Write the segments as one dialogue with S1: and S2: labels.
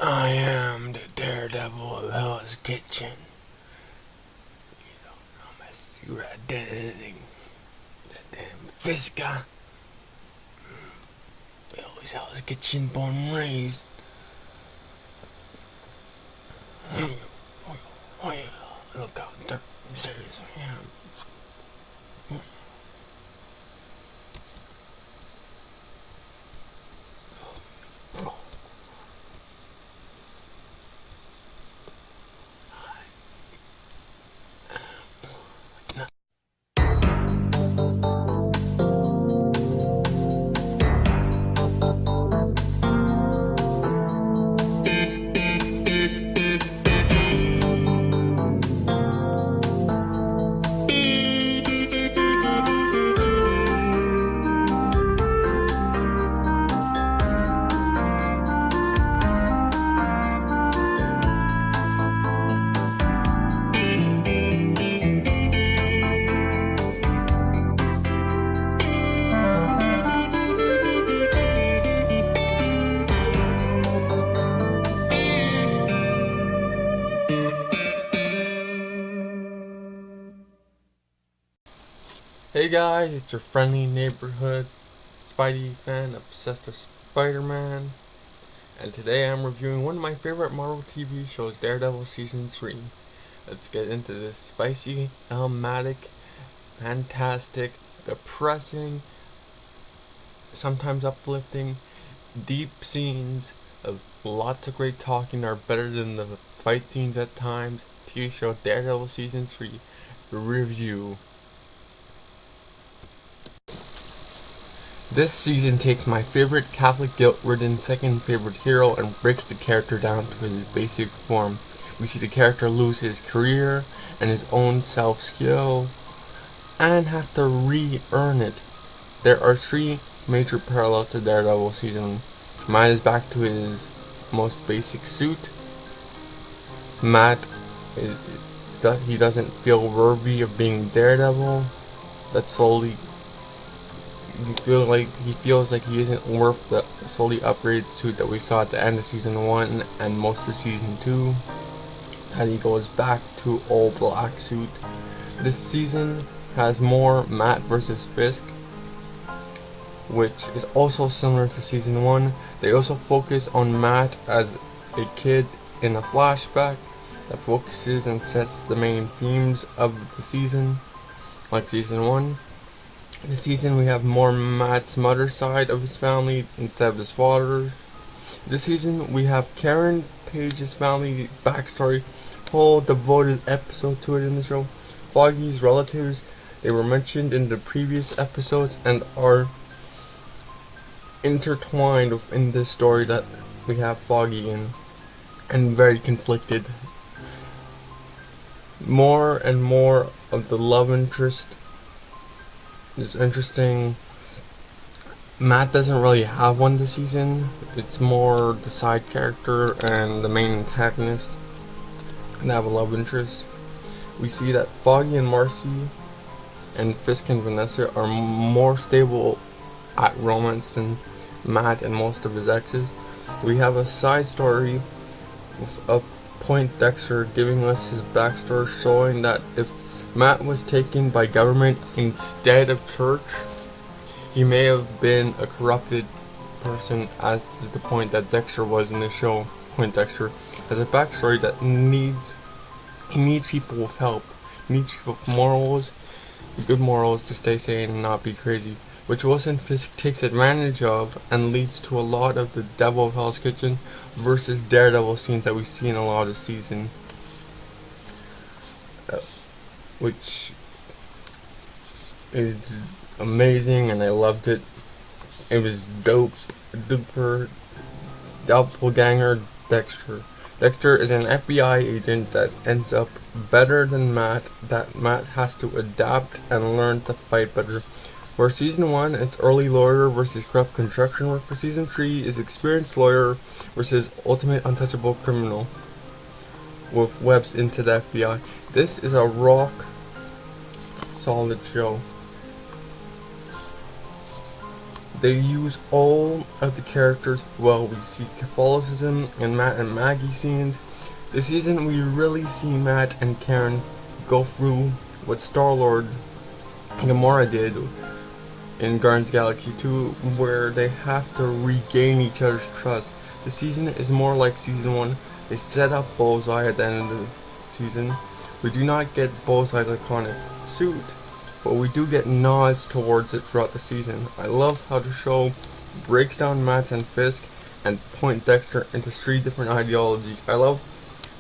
S1: I am the Daredevil of Hell's Kitchen. You don't know my secret identity. That damn fish guy. They always Hell's Kitchen, born and raised. Oh yeah, look how dark and serious I am.
S2: Hey guys, it's your friendly neighborhood Spidey fan obsessed with Spider-Man, and today I'm reviewing one of my favorite Marvel TV shows, Daredevil Season 3. Let's get into this spicy, dramatic, fantastic, depressing, sometimes uplifting, deep scenes of lots of great talking are better than the fight scenes at times. TV show Daredevil Season 3 review. This season takes my favorite Catholic guilt-ridden second favorite hero and breaks the character down to his basic form. We see the character lose his career and his own self-skill and have to re-earn it. There are three major parallels to Daredevil season. Matt is back to his most basic suit. Matt, he doesn't feel worthy of being Daredevil. That slowly he feels like he isn't worth the slowly upgraded suit that we saw at the end of season 1 and most of season 2. And he goes back to old black suit. This season has more Matt versus Fisk, which is also similar to season 1. They also focus on Matt as a kid in a flashback that focuses and sets the main themes of the season, like season 1. This season we have more Matt's mother side of his family instead of his father's. This season we have Karen Page's family backstory, whole devoted episode to it in the show. Foggy's relatives, they were mentioned in the previous episodes and are intertwined in this story that we have Foggy in, and very conflicted. More and more of the love interest is interesting. Matt doesn't really have one this season. It's more the side character and the main antagonist that have a love interest. We see that Foggy and Marcy and Fisk and Vanessa are more stable at romance than Matt and most of his exes. We have a side story of Point Dexter giving us his backstory, showing that if Matt was taken by government instead of church, he may have been a corrupted person, as is the point that Dexter was in the show. Point Dexter has a backstory that he needs people with help. He needs people with morals, good morals, to stay sane and not be crazy, which Wilson Fisk takes advantage of and leads to a lot of the Devil of Hell's Kitchen versus Daredevil scenes that we see in a lot of the season. Which is amazing, and I loved it. It was dope, duper, doppelganger Dexter. Dexter is an FBI agent that ends up better than Matt, that Matt has to adapt and learn to fight better. For season 1, it's early lawyer versus corrupt construction worker. Season 3 is experienced lawyer versus ultimate untouchable criminal with webs into the FBI. This is a rock solid show. They use all of the characters well. We see Catholicism in Matt and Maggie scenes. This season we really see Matt and Karen go through what Star-Lord and Gamora did in Guardians of the Galaxy 2, where they have to regain each other's trust. The season is more like season 1. They set up Bullseye at the end of the season. We do not get Bullseye's iconic suit, but we do get nods towards it throughout the season. I love how the show breaks down Matt and Fisk and Point Dexter into 3 different ideologies. I love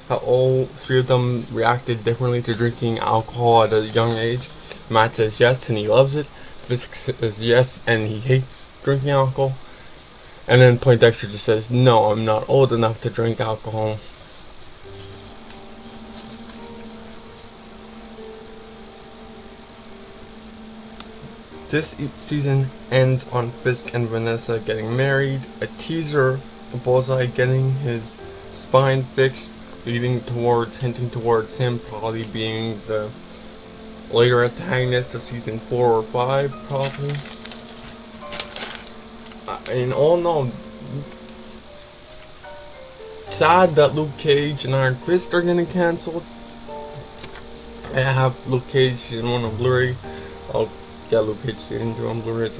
S2: how all 3 of them reacted differently to drinking alcohol at a young age. Matt says yes and he loves it. Fisk says yes and he hates drinking alcohol. And then Point Dexter just says, no, I'm not old enough to drink alcohol. This season ends on Fisk and Vanessa getting married, a teaser of Bullseye getting his spine fixed, hinting towards him probably being the later antagonist of season 4 or 5, probably. In all in all, sad that Luke Cage and Iron Fist are getting cancelled. I have Luke Cage season 1 on Blu-ray. I'll get Luke Cage season 2 on Blu-ray. It's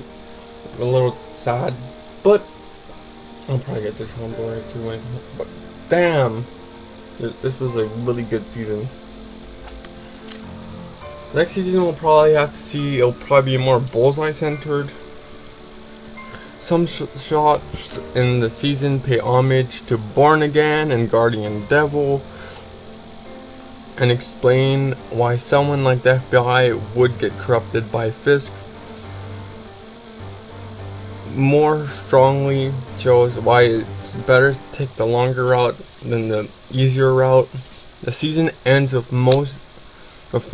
S2: a little sad, but I'll probably get this on Blu-ray too. But damn, this was a really good season. Next season we'll probably have to see, it'll probably be more Bullseye centered. Some shots in the season pay homage to Born Again and Guardian Devil, and explain why someone like the FBI would get corrupted by Fisk. More strongly shows why it's better to take the longer route than the easier route. The season ends with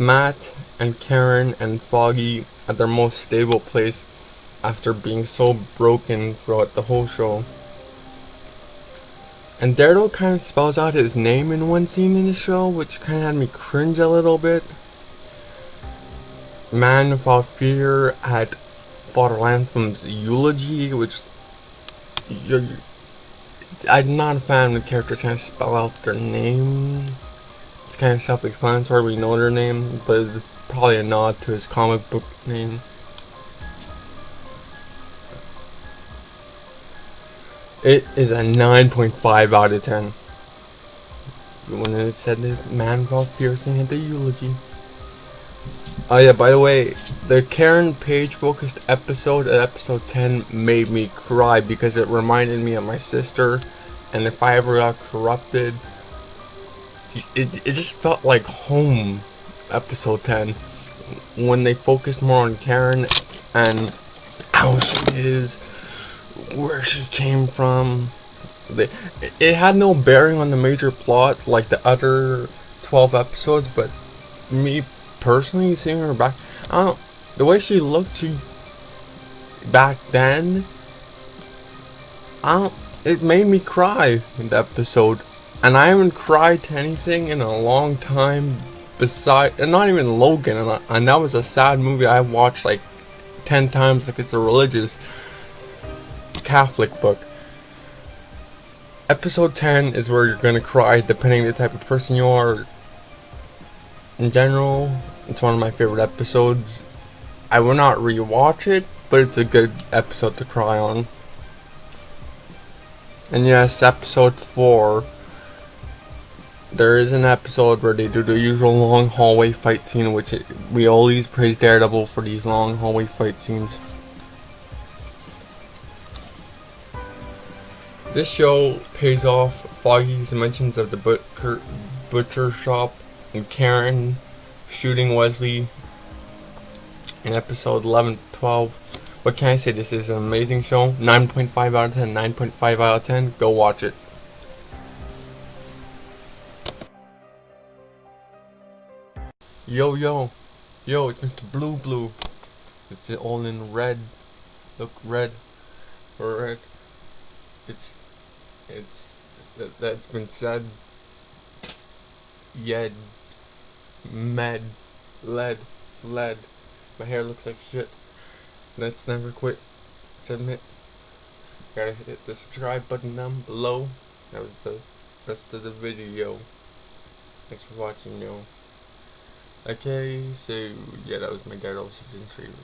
S2: Matt and Karen and Foggy at their most stable place after being so broken throughout the whole show. And Daredevil kind of spells out his name in one scene in the show, which kind of had me cringe a little bit. Man Without Fear at Father Lantham's eulogy, which I'm not a fan when characters kind of spell out their name. It's kind of self-explanatory, we know their name, but it's probably a nod to his comic book name. It is a 9.5 out of 10. When it said this Man Without Fear singing at the eulogy. Oh yeah, by the way, the Karen Page focused episode at episode 10 made me cry because it reminded me of my sister, and if I ever got corrupted, it just felt like home. Episode 10, when they focused more on Karen and how she is, where she came from. It had no bearing on the major plot like the other 12 episodes, but me personally, seeing her back, the way she looked, back then, it made me cry in the episode, and I haven't cried to anything in a long time. And not even Logan, and that was a sad movie I watched like 10 times, like it's a religious Catholic book. Episode 10 is where you're gonna cry, depending on the type of person you are. In general, it's one of my favorite episodes. I will not rewatch it, but it's a good episode to cry on. And yes, episode 4. There is an episode where they do the usual long hallway fight scene, which we always praise Daredevil for these long hallway fight scenes. This show pays off Foggy's mentions of the butcher shop and Karen shooting Wesley in episode 11-12. What can I say? This is an amazing show. 9.5 out of 10. 9.5 out of 10. Go watch it. Yo, it's Mr. Blue. It's all in red. Look, red. That's been said. Yed. Med. Lead. Fled. My hair looks like shit. Let's never quit. Submit. Gotta hit the subscribe button down below. That was the rest of the video. Thanks for watching, yo. Okay, so yeah, that was my Daredevil season 3 review.